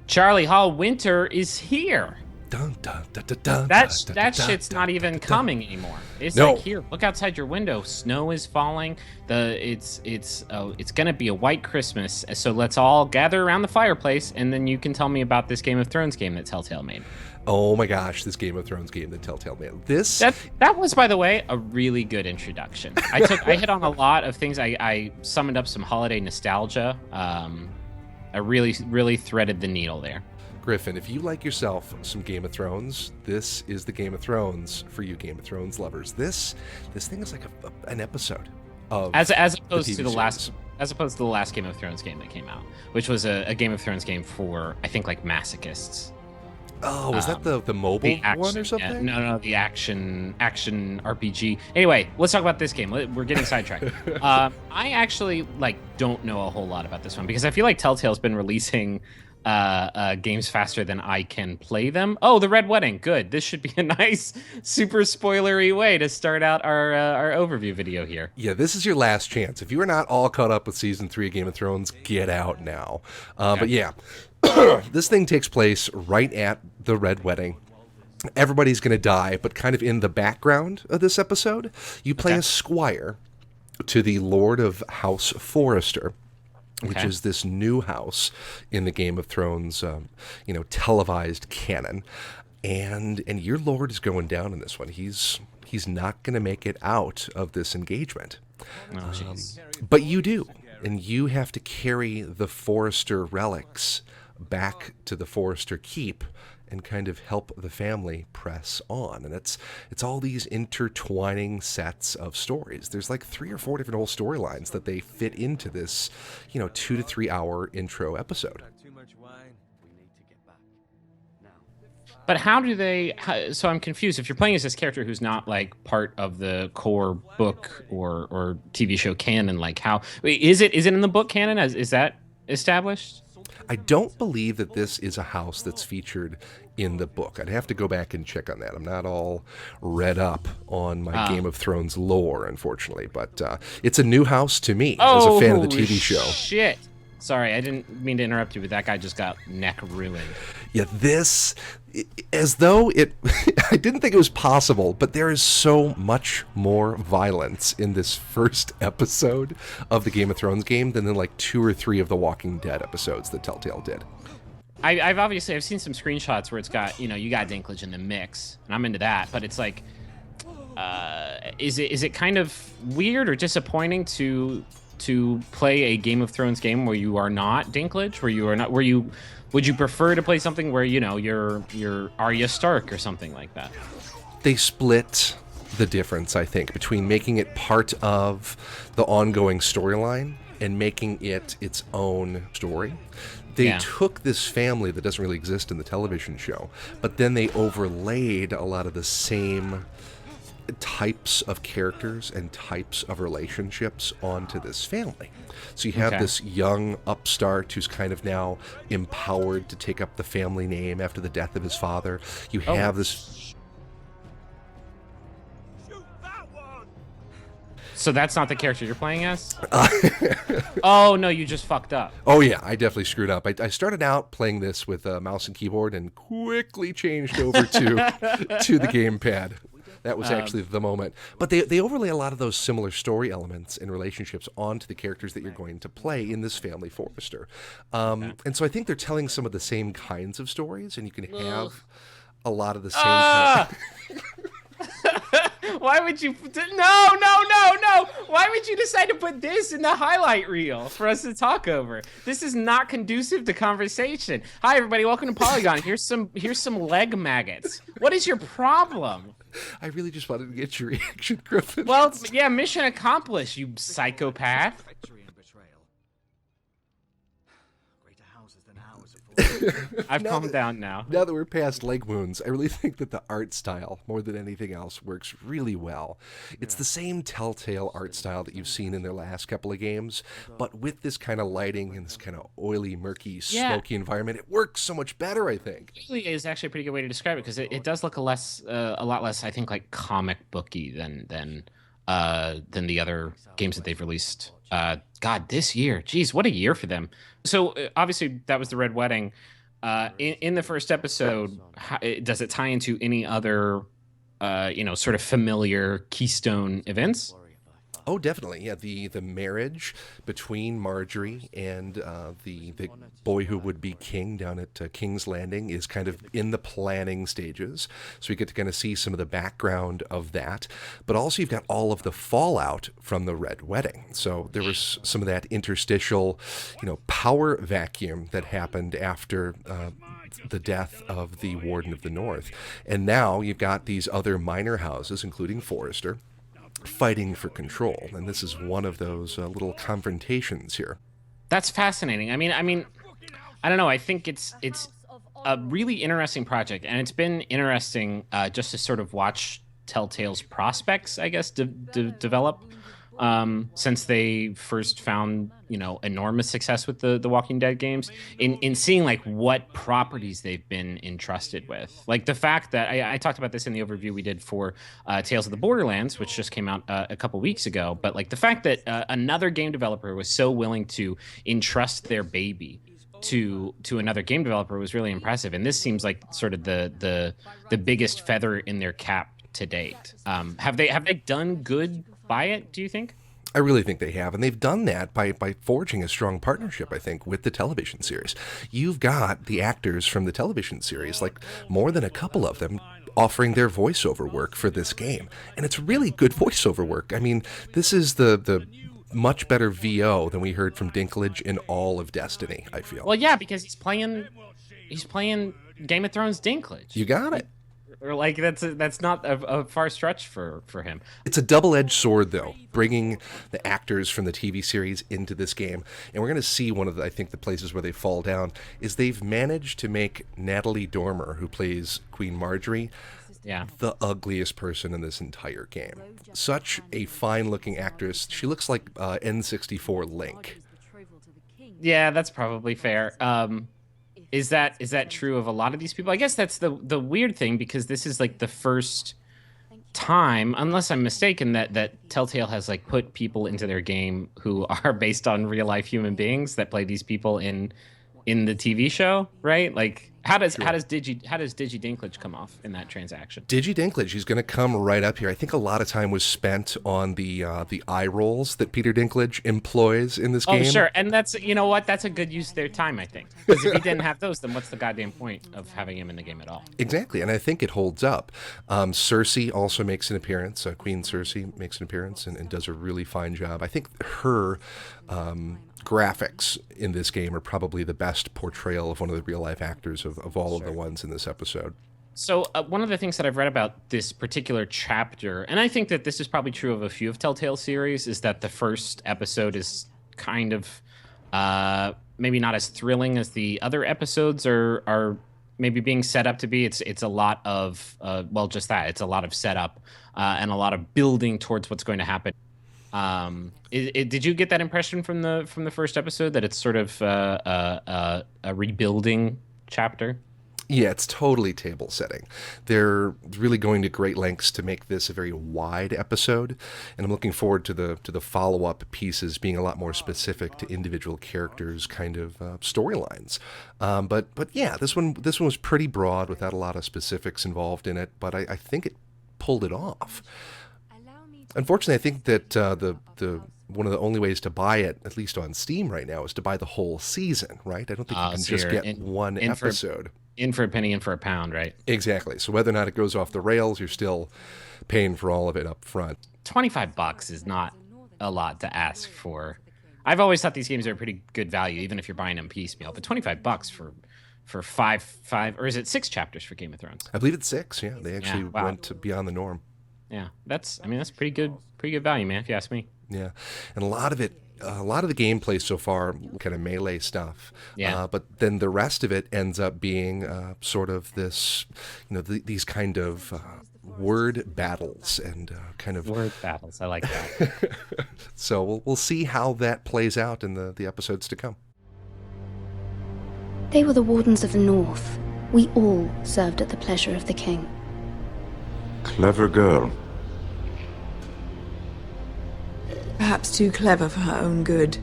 Charlie Hall, winter is here. Dun, dun, dun, dun, dun, That dun, that dun, shit's dun, not even dun. coming anymore. It's like No. here, look outside your window. Snow is falling. It's gonna be a white Christmas. So let's all gather around the fireplace, and then you can tell me about this Game of Thrones game that Telltale made. Oh my gosh, this Game of Thrones game that Telltale made. That was, by the way, a really good introduction. I hit on a lot of things. I summoned up some holiday nostalgia. I really threaded the needle there. Griffin, if you like yourself some Game of Thrones, this is the Game of Thrones for you Game of Thrones lovers. This thing is like an episode of as opposed to the last Game of Thrones game that came out, which was a Game of Thrones game for, I think, like masochists. Oh, was that the mobile one or something? Yeah, no, the action RPG. Anyway, let's talk about this game. We're getting sidetracked. I actually don't know a whole lot about this one because I feel like Telltale's been releasing games faster than I can play them. Oh, the Red Wedding. Good. This should be a nice, super spoilery way to start out our overview video here. Yeah, this is your last chance. If you are not all caught up with season 3 of Game of Thrones, get out now. Okay. But yeah, this thing takes place right at the Red Wedding. Everybody's going to die, but kind of in the background of this episode, you play a squire to the Lord of House Forrester, which is this new house in the Game of Thrones, televised canon. And your Lord is going down in this one. He's not going to make it out of this engagement. But you do. And you have to carry the Forrester relics back to the Forrester Keep and kind of help the family press on. And it's all these intertwining sets of stories. There's like 3 or 4 different whole storylines that they fit into this, 2 to 3 hour intro episode. But how do they? So I'm confused. If you're playing as this character who's not like part of the core book or TV show canon, like how is it in the book canon? Is that established? I don't believe that this is a house that's featured in the book. I'd have to go back and check on that. I'm not all read up on my Game of Thrones lore, unfortunately, but it's a new house to me as a fan of the TV show. Shit. Sorry, I didn't mean to interrupt you, but that guy just got neck ruined. Yeah, this, as though it, I didn't think it was possible, but there is so much more violence in this first episode of the Game of Thrones game than in like 2 or 3 of the Walking Dead episodes that Telltale did. I've seen some screenshots where it's got, you got Dinklage in the mix, and I'm into that, but it's like, is it kind of weird or disappointing to play a Game of Thrones game where you are not Dinklage, would you prefer to play something where you're Arya Stark or something like that? They split the difference, I think, between making it part of the ongoing storyline and making it its own story. They took this family that doesn't really exist in the television show, but then they overlaid a lot of the same types of characters and types of relationships onto this family. So you have this young upstart who's kind of now empowered to take up the family name after the death of his father. You have this... So that's not the character you're playing as? Oh, no, you just fucked up. Oh, yeah, I definitely screwed up. I started out playing this with a mouse and keyboard and quickly changed over to the gamepad. That was actually the moment. But they overlay a lot of those similar story elements and relationships onto the characters that you're going to play in this family Forrester. And so I think they're telling some of the same kinds of stories, and you can have a lot of the same kinds. Why would you... No! Why would you decide to put this in the highlight reel for us to talk over? This is not conducive to conversation. Hi, everybody. Welcome to Polygon. Here's some leg maggots. What is your problem? I really just wanted to get your reaction, Griffin. Well, yeah, mission accomplished, you psychopath. I've calmed down now. Now that we're past leg wounds, I really think that the art style, more than anything else, works really well. It's the same Telltale art style that you've seen in their last couple of games, but with this kind of lighting and this kind of oily, murky, smoky environment, it works so much better, I think. It really is actually a pretty good way to describe it, because it does look a lot less, I think, like comic booky than the other games that they've released. God, this year, geez, what a year for them. So obviously that was the Red Wedding. in the first episode, does it tie into any other, sort of familiar Keystone events? Oh, definitely. Yeah, the marriage between Marjorie and the boy who would be king down at King's Landing is kind of in the planning stages. So we get to kind of see some of the background of that. But also you've got all of the fallout from the Red Wedding. So there was some of that interstitial, power vacuum that happened after the death of the Warden of the North. And now you've got these other minor houses, including Forrester, fighting for control, and this is one of those little confrontations here. That's fascinating. I mean, I don't know. I think it's a really interesting project, and it's been interesting just to sort of watch Telltale's prospects, I guess, develop since they first found enormous success with the Walking Dead games, in seeing like what properties they've been entrusted with. Like the fact that I talked about this in the overview we did for Tales of the Borderlands, which just came out a couple weeks ago. But like the fact that another game developer was so willing to entrust their baby to another game developer was really impressive. And this seems like sort of the biggest feather in their cap to date. Have they done good by it, do you think? I really think they have, and they've done that by forging a strong partnership, I think, with the television series. You've got the actors from the television series, like more than a couple of them, offering their voiceover work for this game. And it's really good voiceover work. I mean, this is the much better VO than we heard from Dinklage in all of Destiny, I feel. Well, yeah, because he's playing Game of Thrones Dinklage. You got it. Or like that's not a far stretch for him. It's a double-edged sword, though, bringing the actors from the TV series into this game. And we're going to see one of the places where they fall down is they've managed to make Natalie Dormer, who plays Queen Marjorie, the ugliest person in this entire game. Such a fine-looking actress. She looks like N64 Link. Yeah, that's probably fair. Is that true of a lot of these people? I guess that's the weird thing, because this is like the first time, unless I'm mistaken, that Telltale has like put people into their game who are based on real life human beings that play these people in the TV show, right? Like how does Digi Dinklage come off in that transaction? Digi Dinklage, he's going to come right up here. I think a lot of time was spent on the eye rolls that Peter Dinklage employs in this game. Oh, sure, and that's that's a good use of their time, I think. Because if he didn't have those, then what's the goddamn point of having him in the game at all? Exactly, and I think it holds up. Cersei also makes an appearance. Queen Cersei makes an appearance and does a really fine job. I think her graphics in this game are probably the best portrayal of one of the real life actors of all of the ones in this episode. So one of the things that I've read about this particular chapter, and I think that this is probably true of a few of Telltale series, is that the first episode is kind of maybe not as thrilling as the other episodes are maybe being set up to be. It's a lot of just that. It's a lot of setup and a lot of building towards what's going to happen. Did you get that impression from the first episode, that it's sort of a rebuilding chapter? Yeah, it's totally table setting. They're really going to great lengths to make this a very wide episode, and I'm looking forward to the follow-up pieces being a lot more specific to individual characters' kind of storylines. But yeah, this one was pretty broad without a lot of specifics involved in it, but I think it pulled it off. Unfortunately, I think that the one of the only ways to buy it, at least on Steam right now, is to buy the whole season, right? I don't think you can just get one episode. In for a penny, in for a pound, right? Exactly. So whether or not it goes off the rails, you're still paying for all of it up front. $25 is not a lot to ask for. I've always thought these games are a pretty good value, even if you're buying them piecemeal. But $25 for five, or is it 6 chapters for Game of Thrones? I believe it's 6. Yeah, they actually went beyond the norm. Yeah, that's pretty good value, man, if you ask me. Yeah, and a lot of the gameplay so far, kind of melee stuff. Yeah. But then the rest of it ends up being sort of this, these kind of word battles and kind of word battles. I like that. So we'll see how that plays out in the episodes to come. They were the Wardens of the North. We all served at the pleasure of the king. Clever girl. Perhaps too clever for her own good.